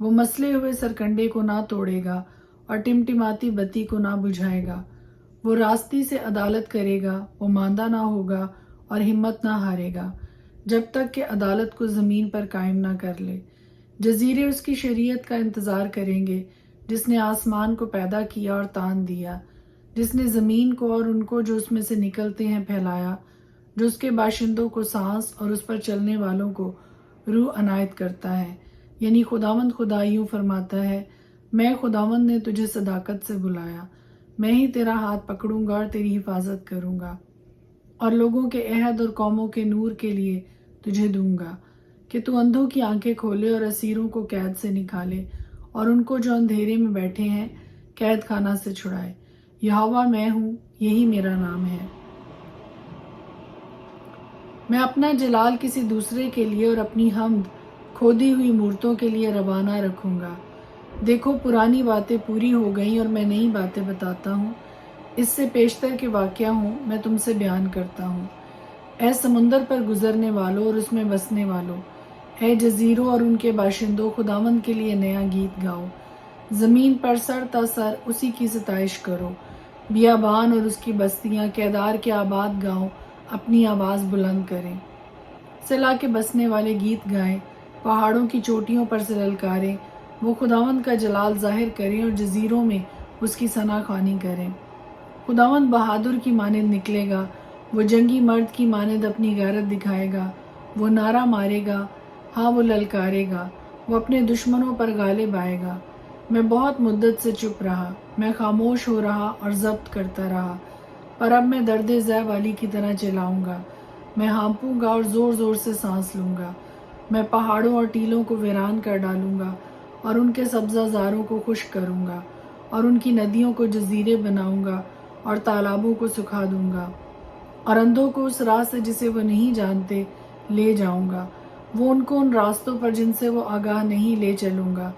وہ مسلے ہوئے سرکنڈے کو نہ توڑے گا اور ٹمٹماتی بتی کو نہ بجھائے گا۔ وہ راستی سے عدالت کرے گا، وہ ماندہ نہ ہوگا اور ہمت نہ ہارے گا جب تک کہ عدالت کو زمین پر قائم نہ کر لے۔ جزیرے اس کی شریعت کا انتظار کریں گے، جس نے آسمان کو پیدا کیا اور تان دیا، جس نے زمین کو اور ان کو جو اس میں سے نکلتے ہیں پھیلایا، جو اس کے باشندوں کو سانس اور اس پر چلنے والوں کو روح عنایت کرتا ہے۔ یعنی خداوند خدا یوں فرماتا ہے، میں خداوند نے تجھے صداقت سے بلایا، میں ہی تیرا ہاتھ پکڑوں گا اور تیری حفاظت کروں گا، اور لوگوں کے عہد اور قوموں کے نور کے لیے تجھے دوں گا کہ تو اندھوں کی آنکھیں کھولے اور اسیروں کو قید سے نکالے، اور ان کو جو اندھیرے میں بیٹھے ہیں قید خانہ سے چھڑائے۔ یہوہ میں ہوں، یہی میرا نام ہے۔ میں اپنا جلال کسی دوسرے کے لیے اور اپنی حمد کھودی ہوئی مورتوں کے لیے روانہ رکھوں گا۔ دیکھو پرانی باتیں پوری ہو گئیں اور میں نئی باتیں بتاتا ہوں، اس سے پیشتر کے واقعہ ہوں میں تم سے بیان کرتا ہوں۔ اے سمندر پر گزرنے والوں اور اس میں بسنے والوں، اے جزیروں اور ان کے باشندوں، خداوند کے لیے نیا گیت گاؤ۔ زمین پر سر تا سر اسی کی ستائش کرو۔ بیابان اور اس کی بستیاں، کیدار کے آباد گاؤں اپنی آواز بلند کریں۔ سلا کے بسنے والے گیت گائیں، پہاڑوں کی چوٹیوں پر سے للکاریں۔ وہ خداوند کا جلال ظاہر کریں اور جزیروں میں اس کی ثنا خوانی کریں۔ خداوند بہادر کی مانند نکلے گا، وہ جنگی مرد کی مانند اپنی غیرت دکھائے گا۔ وہ نعرہ مارے گا، ہاں وہ للکارے گا، وہ اپنے دشمنوں پر غالب آئے گا۔ میں بہت مدت سے چپ رہا، میں خاموش ہو رہا اور ضبط کرتا رہا، پر اب میں درد ذہ والی کی طرح چلاؤں گا۔ میں ہانپوں گا اور زور زور سے سانس لوں گا۔ میں پہاڑوں اور ٹیلوں کو ویران کر ڈالوں گا اور ان کے سبزہ زاروں کو خشک کروں گا، اور ان کی ندیوں کو جزیرے بناؤں گا اور تالابوں کو سکھا دوں گا، اور اندھوں کو اس راہ سے جسے وہ نہیں جانتے لے جاؤں گا۔ وہ ان کو ان راستوں پر جن سے وہ آگاہ نہیں لے چلوں گا۔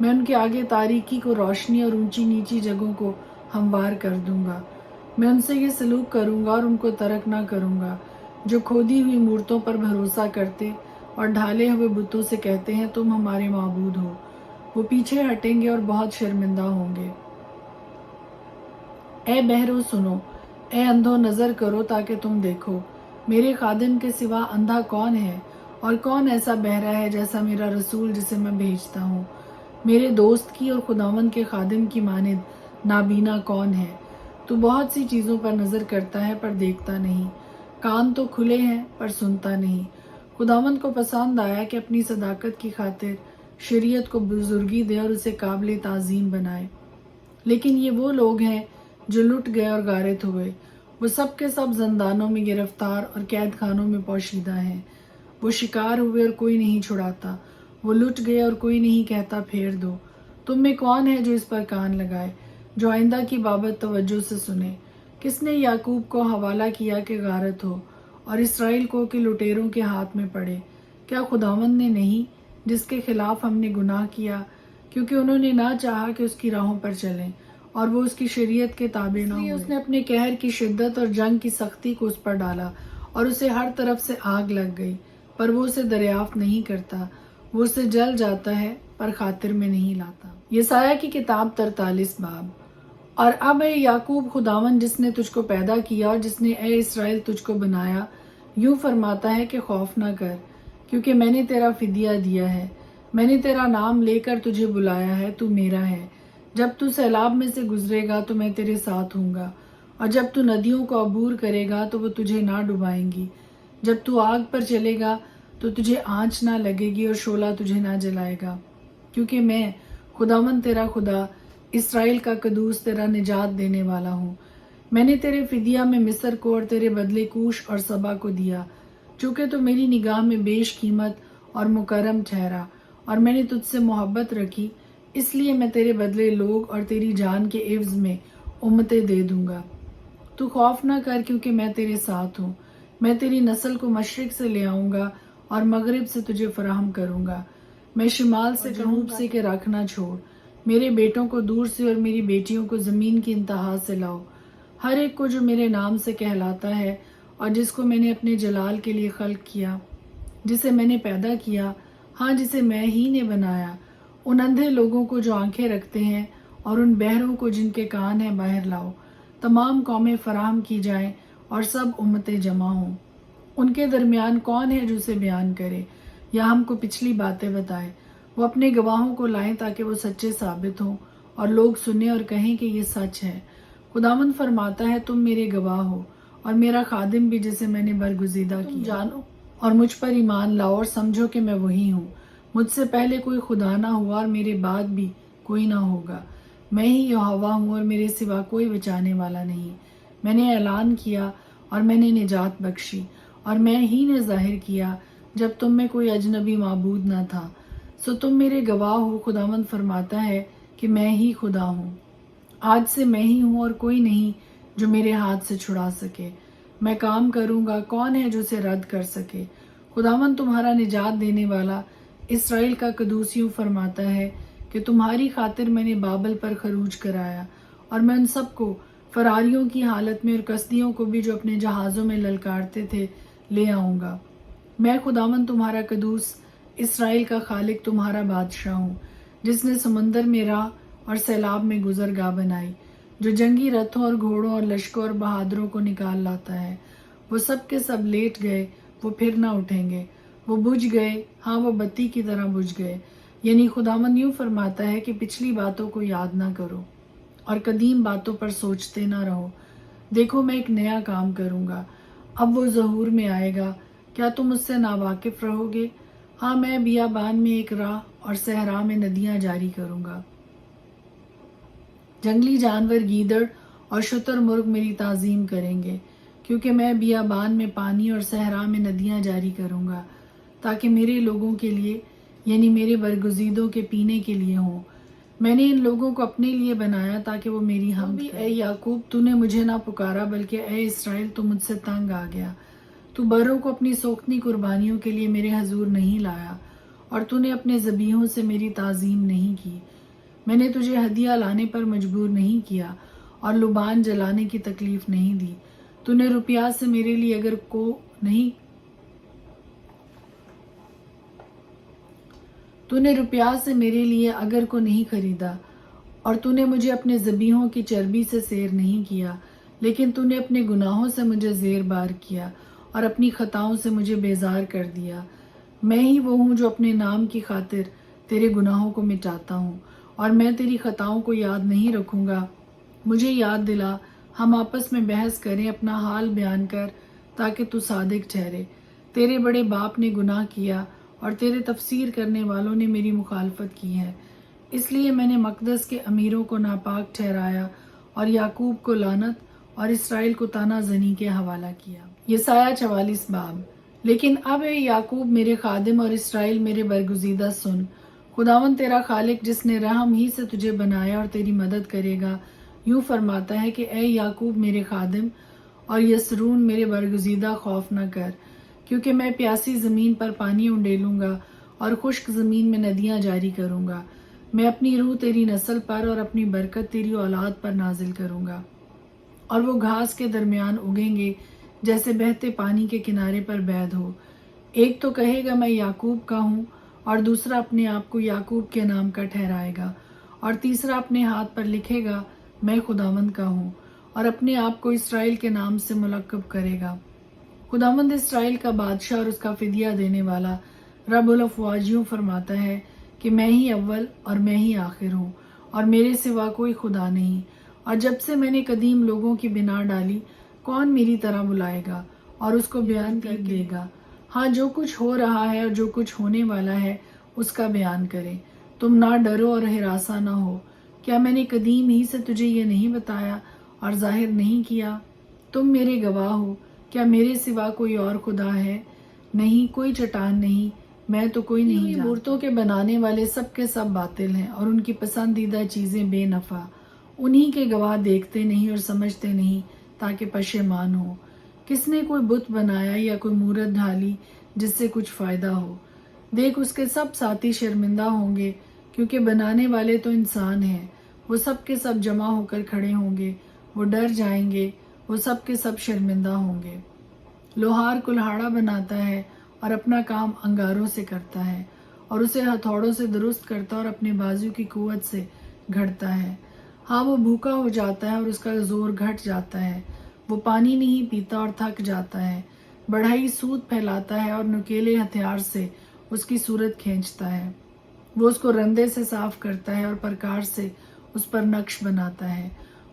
میں ان کے آگے تاریکی کو روشنی اور اونچی نیچی جگہوں کو ہموار کر دوں گا۔ میں ان سے یہ سلوک کروں گا اور ان کو ترک نہ کروں گا جو کھودی ہوئی مورتوں پر بھروسہ کرتے اور ڈھالے ہوئے بتوں سے کہتے ہیں تم ہمارے معبود ہو۔ وہ پیچھے ہٹیں گے اور بہت شرمندہ ہوں گے۔ اے بہرو سنو، اے اندھو نظر کرو تاکہ تم دیکھو۔ میرے خادم کے سوا اندھا کون ہے، اور کون ایسا بہرا ہے جیسا میرا رسول جسے میں بھیجتا ہوں؟ میرے دوست کی اور خداوند کے خادم کی مانند نابینا کون ہے؟ تو بہت سی چیزوں پر نظر کرتا ہے پر دیکھتا نہیں، کان تو کھلے ہیں پر سنتا نہیں۔ خداوند کو پسند آیا کہ اپنی صداقت کی خاطر شریعت کو بزرگی دے اور اسے قابل تعظیم بنائے۔ لیکن یہ وہ لوگ ہیں جو لٹ گئے اور غارت ہوئے، وہ سب کے سب زندانوں میں گرفتار اور قید خانوں میں پوشیدہ ہیں۔ وہ شکار ہوئے اور کوئی نہیں چھڑاتا، وہ لٹ گئے اور کوئی نہیں کہتا پھیر دو۔ تم میں کون ہے جو اس پر کان لگائے، جو آئندہ کی بابت توجہ سے سنے؟ کس نے یعقوب کو حوالہ کیا کہ غارت ہو، اور اسرائیل کو کہ لٹیروں کے ہاتھ میں پڑے؟ کیا خداوند نے نہیں، جس کے خلاف ہم نے گناہ کیا، کیونکہ انہوں نے نہ چاہا کہ اس کی راہوں پر چلیں اور وہ اس کی شریعت کے تابع نہ ہوئے۔ اس نے اپنے قہر کی شدت اور جنگ کی سختی کو اس پر ڈالا اور اسے ہر طرف سے آگ لگ گئی، پر وہ اسے دریافت نہیں کرتا۔ وہ اسے جل جاتا ہے پر خاطر میں نہیں لاتا۔ یسایہ کی کتاب 43 باب۔ اور اب اے یعقوب، خداوند جس نے تجھ کو پیدا کیا اور جس نے اے اسرائیل تجھ کو بنایا، یوں فرماتا ہے کہ خوف نہ کر، کیونکہ میں نے تیرا فدیہ دیا ہے، میں نے تیرا نام لے کر تجھے بلایا ہے، تو میرا ہے۔ جب تو سیلاب میں سے گزرے گا تو میں تیرے ساتھ ہوں گا، اور جب تو ندیوں کو عبور کرے گا تو وہ تجھے نہ ڈبائیں گی۔ جب تو آگ پر چلے گا تو تجھے آنچ نہ لگے گی اور شعلہ تجھے نہ جلائے گا، کیونکہ میں خداوند تیرا خدا، اسرائیل کا قدوس، تیرا نجات دینے والا ہوں۔ میں نے تیرے فدیہ میں مصر کو اور تیرے بدلے کوش اور سبا کو دیا، چونکہ تو میری نگاہ میں بیش قیمت اور مکرم ٹھہرا، اور میں نے تجھ سے محبت رکھی، اس لیے میں تیرے بدلے لوگ اور تیری جان کے عوض میں امتیں دے دوں گا۔ تو خوف نہ کر، کیونکہ میں تیرے ساتھ ہوں۔ میں تیری نسل کو مشرق سے لے آؤں گا اور مغرب سے تجھے فراہم کروں گا۔ میں شمال سے جنوب سے کہ رکھ نہ چھوڑ۔ میرے بیٹوں کو دور سے اور میری بیٹیوں کو زمین کی انتہا سے لاؤ۔ ہر ایک کو جو میرے نام سے کہلاتا ہے اور جس کو میں نے اپنے جلال کے لیے خلق کیا، جسے میں نے پیدا کیا، ہاں جسے میں ہی نے بنایا، ان اندھے لوگوں کو جو آنکھیں رکھتے ہیں اور ان بہروں کو جن کے کان ہیں باہر لاؤ۔ تمام قومیں فراہم کی جائیں اور سب امتیں جمع ہوں۔ ان کے درمیان کون ہے جو اسے بیان کرے یا ہم کو پچھلی باتیں بتائے؟ وہ اپنے گواہوں کو لائیں تاکہ وہ سچے ثابت ہوں اور لوگ سنیں اور کہیں کہ یہ سچ ہے۔ خداوند فرماتا ہے تم میرے گواہ ہو اور میرا خادم بھی جسے میں نے برگزیدہ کیا۔ جانو اور مجھ پر ایمان لاؤ اور سمجھو کہ میں وہی ہوں۔ مجھ سے پہلے کوئی خدا نہ ہوا اور میرے بعد بھی کوئی نہ ہوگا۔ میں ہی یہوہ ہوں اور میرے سوا کوئی بچانے والا نہیں۔ میں نے اعلان کیا اور میں نے نجات بخشی اور میں ہی نے ظاہر کیا جب تم میں کوئی اجنبی معبود نہ تھا۔ سو تم میرے گواہ ہو، خداوند فرماتا ہے کہ میں ہی خدا ہوں۔ آج سے میں ہی ہوں اور کوئی نہیں جو میرے ہاتھ سے چھڑا سکے۔ میں کام کروں گا، کون ہے جو اسے رد کر سکے؟ خداوند تمہارا نجات دینے والا اسرائیل کا قدوس یوں فرماتا ہے کہ تمہاری خاطر میں نے بابل پر خروج کرایا اور میں ان سب کو فراریوں کی حالت میں اور کسدیوں کو بھی جو اپنے جہازوں میں للکارتے تھے لے آؤں گا۔ میں خداوند تمہارا قدوس اسرائیل کا خالق تمہارا بادشاہ ہوں، جس نے سمندر میں راہ اور سیلاب میں گزرگاہ بنائی، جو جنگی رتھوں اور گھوڑوں اور لشکروں اور بہادروں کو نکال لاتا ہے۔ وہ سب کے سب لیٹ گئے، وہ پھر نہ اٹھیں گے۔ وہ بجھ گئے، ہاں وہ بتی کی طرح بجھ گئے۔ یعنی خداوند یوں فرماتا ہے کہ پچھلی باتوں کو یاد نہ کرو اور قدیم باتوں پر سوچتے نہ رہو۔ دیکھو میں ایک نیا کام کروں گا، اب وہ ظہور میں آئے گا، کیا تم اس سے ناواقف رہو گے؟ ہاں میں بیابان میں ایک راہ اور صحرا میں ندیاں جاری کروں گا۔ جنگلی جانور گیدڑ اور شتر مرغ میری تعظیم کریں گے، کیونکہ میں بیابان میں پانی اور صحرا میں ندیاں جاری کروں گا، تاکہ میرے لوگوں کے لیے یعنی میرے برگزیدوں کے پینے کے لیے ہوں۔ میں نے ان لوگوں کو اپنے لیے بنایا تاکہ وہ میری حمد کریں۔ اے یعقوب تو نے مجھے نہ پکارا، بلکہ اے اسرائیل تو مجھ سے تنگ آ گیا۔ تو بروں کو اپنی سوختنی قربانیوں کے لیے میرے حضور نہیں لایا اور تو نے اپنے ذبیحوں سے میری تعظیم نہیں کی۔ میں نے تجھے ہدیہ لانے پر مجبور نہیں کیا اور لبان جلانے کی تکلیف نہیں دی۔ تو نے روپیہ سے میرے لیے اگر کو نہیں خریدا اور تو نے مجھے اپنے ذبیحوں کی چربی سے سیر نہیں کیا، لیکن تو نے اپنے گناہوں سے مجھے زیر بار کیا اور اپنی خطاؤں سے مجھے بیزار کر دیا۔ میں ہی وہ ہوں جو اپنے نام کی خاطر تیرے گناہوں کو مٹاتا ہوں اور میں تیری خطاؤں کو یاد نہیں رکھوں گا۔ مجھے یاد دلا، ہم آپس میں بحث کریں، اپنا حال بیان کر تاکہ تو صادق ٹھہرے۔ تیرے بڑے باپ نے گناہ کیا اور تیرے تفسیر کرنے والوں نے میری مخالفت کی ہے، اس لیے میں نے مقدس کے امیروں کو ناپاک ٹھہرایا اور یعقوب کو لعنت اور اسرائیل کو طعنہ زنی کے حوالہ کیا۔ یسایہ 44 باب۔ لیکن اب اے یعقوب میرے خادم اور اسرائیل میرے برگزیدہ سن، خداوند تیرا خالق جس نے رحم ہی سے تجھے بنایا اور تیری مدد کرے گا یوں فرماتا ہے کہ اے یعقوب میرے خادم اور یسرون میرے برگزیدہ، خوف نہ کر، کیونکہ میں پیاسی زمین پر پانی انڈیلوں گا اور خشک زمین میں ندیاں جاری کروں گا۔ میں اپنی روح تیری نسل پر اور اپنی برکت تیری اولاد پر نازل کروں گا، اور وہ گھاس کے درمیان اگیں گے جیسے بہتے پانی کے کنارے پر بیدھ ہو۔ ایک تو کہے گا میں یعقوب کا ہوں اور دوسرا اپنے آپ کو یعقوب کے نام کا ٹھہرائے گا، اور تیسرا اپنے ہاتھ پر لکھے گا میں خداوند کا ہوں، اور اپنے آپ کو اسرائیل کے نام سے ملقب کرے گا۔ خداوند اسرائیل کا بادشاہ اور اس کا فدیہ دینے والا رب الافواج یوں فرماتا ہے کہ میں ہی اول اور میں ہی آخر ہوں اور میرے سوا کوئی خدا نہیں، اور جب سے میں نے قدیم لوگوں کی بنا ڈالی، کون میری طرح بلائے گا اور اس کو بیان کر دے گا؟ ہاں جو کچھ ہو رہا ہے اور جو کچھ ہونے والا ہے اس کا بیان کرے۔ تم نہ ڈرو اور ہراساں نہ ہو۔ کیا میں نے قدیم ہی سے تجھے یہ نہیں بتایا اور ظاہر نہیں کیا؟ تم میرے گواہ ہو، کیا میرے سوا کوئی اور خدا ہے؟ نہیں، کوئی چٹان نہیں، میں تو کوئی نہیں جانتا۔ مورتوں کے بنانے والے سب کے سب باطل ہیں اور ان کی پسندیدہ چیزیں بے نفع۔ انہی کے گواہ دیکھتے نہیں اور سمجھتے نہیں تاکہ پشیمان ہو۔ کس نے کوئی بت بنایا یا کوئی مورت ڈھالی جس سے کچھ فائدہ ہو؟ دیکھ اس کے سب ساتھی شرمندہ ہوں گے، کیونکہ بنانے والے تو انسان ہیں۔ وہ سب کے سب جمع ہو کر کھڑے ہوں گے، وہ ڈر جائیں گے، وہ سب کے سب شرمندہ ہوں گے۔ لوہار کلہاڑا بناتا ہے اور اپنا کام انگاروں سے کرتا ہے، اور اسے ہتھوڑوں سے درست کرتا اور اپنے بازو کی قوت سے گھڑتا ہے۔ ہاں وہ بھوکا ہو جاتا ہے اور اس کا زور گھٹ جاتا ہے، وہ پانی نہیں پیتا اور تھک جاتا ہے، بڑھئی سود پھیلاتا ہے اور نکیلے ہتھیار سے اس کی صورت کھینچتا ہے، وہ اس کو رندے سے صاف کرتا ہے اور پرکار سے اس پر نقش بناتا ہے،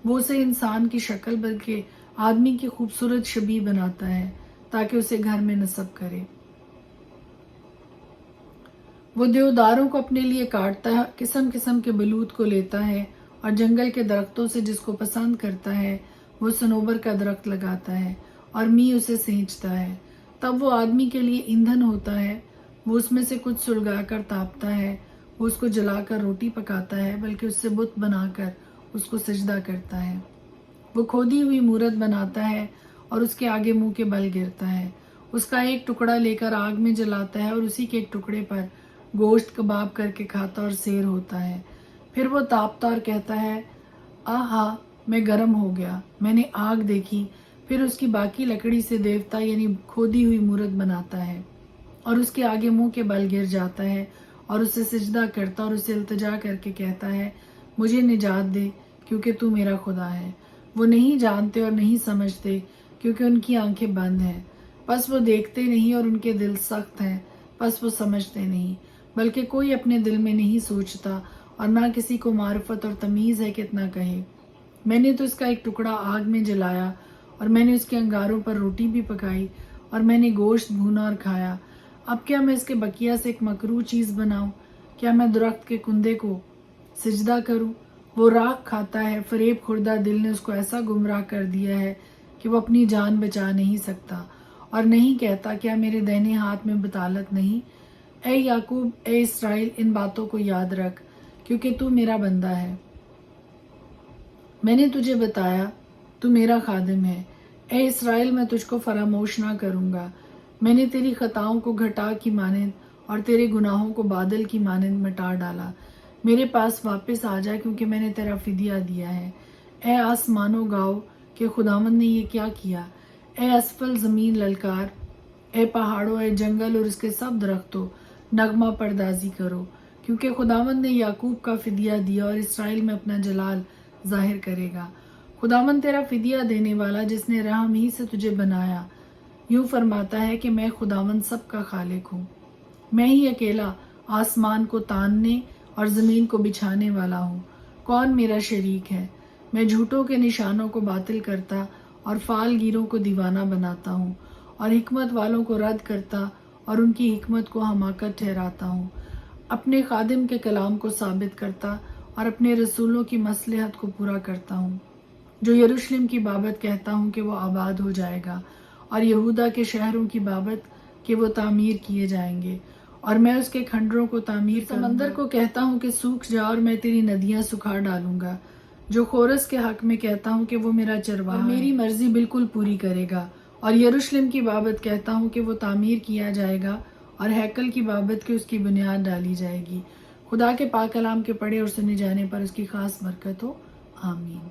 وہ اسے انسان کی شکل بلکہ آدمی کی خوبصورت شبیہ بناتا ہے تاکہ اسے گھر میں نصب کرے۔ وہ دیوداروں کو اپنے لیے کاٹتا ہے، قسم قسم کے بلوط کو لیتا ہے اور جنگل کے درختوں سے جس کو پسند کرتا ہے وہ صنوبر کا درخت لگاتا ہے اور می اسے سینچتا ہے، تب وہ آدمی کے لیے ایندھن ہوتا ہے، وہ اس میں سے کچھ سلگا کر تاپتا ہے، وہ اس کو جلا کر روٹی پکاتا ہے بلکہ اس سے بت بنا کر اس کو سجدہ کرتا ہے، وہ کھودی ہوئی مورت بناتا ہے اور اس کے آگے منہ کے بل گرتا ہے، اس کا ایک ٹکڑا لے کر آگ میں جلاتا ہے اور اسی کے ایک ٹکڑے پر گوشت کباب کر کے کھاتا اور سیر ہوتا ہے، پھر وہ تاپتا اور کہتا ہے آہا میں گرم ہو گیا، میں نے آگ دیکھی، پھر اس کی باقی لکڑی سے دیوتا یعنی کھودی ہوئی مورت بناتا ہے اور اس کے آگے منہ کے بل گر جاتا ہے اور اسے سجدہ کرتا اور اسے التجا کر کے کہتا ہے مجھے نجات دے کیونکہ تو میرا خدا ہے۔ وہ نہیں جانتے اور نہیں سمجھتے کیونکہ ان کی آنکھیں بند ہیں، پس وہ دیکھتے نہیں اور ان کے دل سخت ہیں، پس وہ سمجھتے نہیں، بلکہ کوئی اپنے دل میں نہیں سوچتا اور نہ کسی کو معرفت اور تمیز ہے کہ اتنا کہے۔ میں نے تو اس کا ایک ٹکڑا آگ میں جلایا اور میں نے اس کے انگاروں پر روٹی بھی پکائی اور میں نے گوشت بھونا اور کھایا، اب کیا میں اس کے بقیہ سے ایک مکروہ چیز بناؤں؟ کیا میں درخت کے کندے کو سجدہ کروں؟ وہ راکھ کھاتا ہے، فریب خوردہ دل نے اس کو ایسا گمراہ کر دیا ہے کہ وہ اپنی جان بچا نہیں سکتا اور نہیں کہتا کیا میرے دہنے ہاتھ میں بطالت نہیں؟ اے یعقوب، اے اسرائیل، ان باتوں کو یاد رکھ کیونکہ تو میرا بندہ ہے، میں نے تجھے بتایا تو میرا خادم ہے۔ اے اسرائیل، میں تجھ کو فراموش نہ کروں گا، میں نے تیری خطاؤں کو گھٹا کی مانند اور تیرے گناہوں کو بادل کی مانند مٹا ڈالا، میرے پاس واپس آ جا کیونکہ میں نے تیرا فدیہ دیا ہے۔ اے آسمانوں گاؤ کہ خداوند نے یہ کیا کیا، اے اسفل زمین للکار، اے پہاڑوں، اے جنگل اور اس کے سب درختوں نغمہ پردازی کرو، کیونکہ خداوند نے یعقوب کا فدیہ دیا اور اسرائیل میں اپنا جلال ظاہر کرے گا۔ خداوند تیرا فدیہ دینے والا جس نے رحم ہی سے تجھے بنایا یوں فرماتا ہے کہ میں خداوند سب کا خالق ہوں، میں ہی اکیلا آسمان کو تاننے اور زمین کو بچھانے والا ہوں، کون میرا شریک ہے؟ میں جھوٹوں کے نشانوں کو باطل کرتا اور فال گیروں کو دیوانہ بناتا ہوں اور حکمت والوں کو رد کرتا اور ان کی حکمت کو حماقت ٹھہراتا ہوں، اپنے خادم کے کلام کو ثابت کرتا اور اپنے رسولوں کی مصلحت کو پورا کرتا ہوں، جو یروشلم کی بابت کہتا ہوں کہ وہ آباد ہو جائے گا اور یہودا کے شہروں کی بابت کہ وہ تعمیر کیے جائیں گے اور میں اس کے کھنڈروں کو تعمیر کروں گا۔ سمندر کو کہتا ہوں کہ سوکھ جا اور میں تیری ندیاں سکھا ڈالوں گا، جو خورس کے حق میں کہتا ہوں کہ وہ میرا چرواہا ہے، میری مرضی بالکل پوری کرے گا، اور یروشلم کی بابت کہتا ہوں کہ وہ تعمیر کیا جائے گا اور ہیکل کی بابت کہ اس کی بنیاد ڈالی جائے گی۔ خدا کے پاک کلام کے پڑھے اور سنے جانے پر اس کی خاص برکت ہو، آمین۔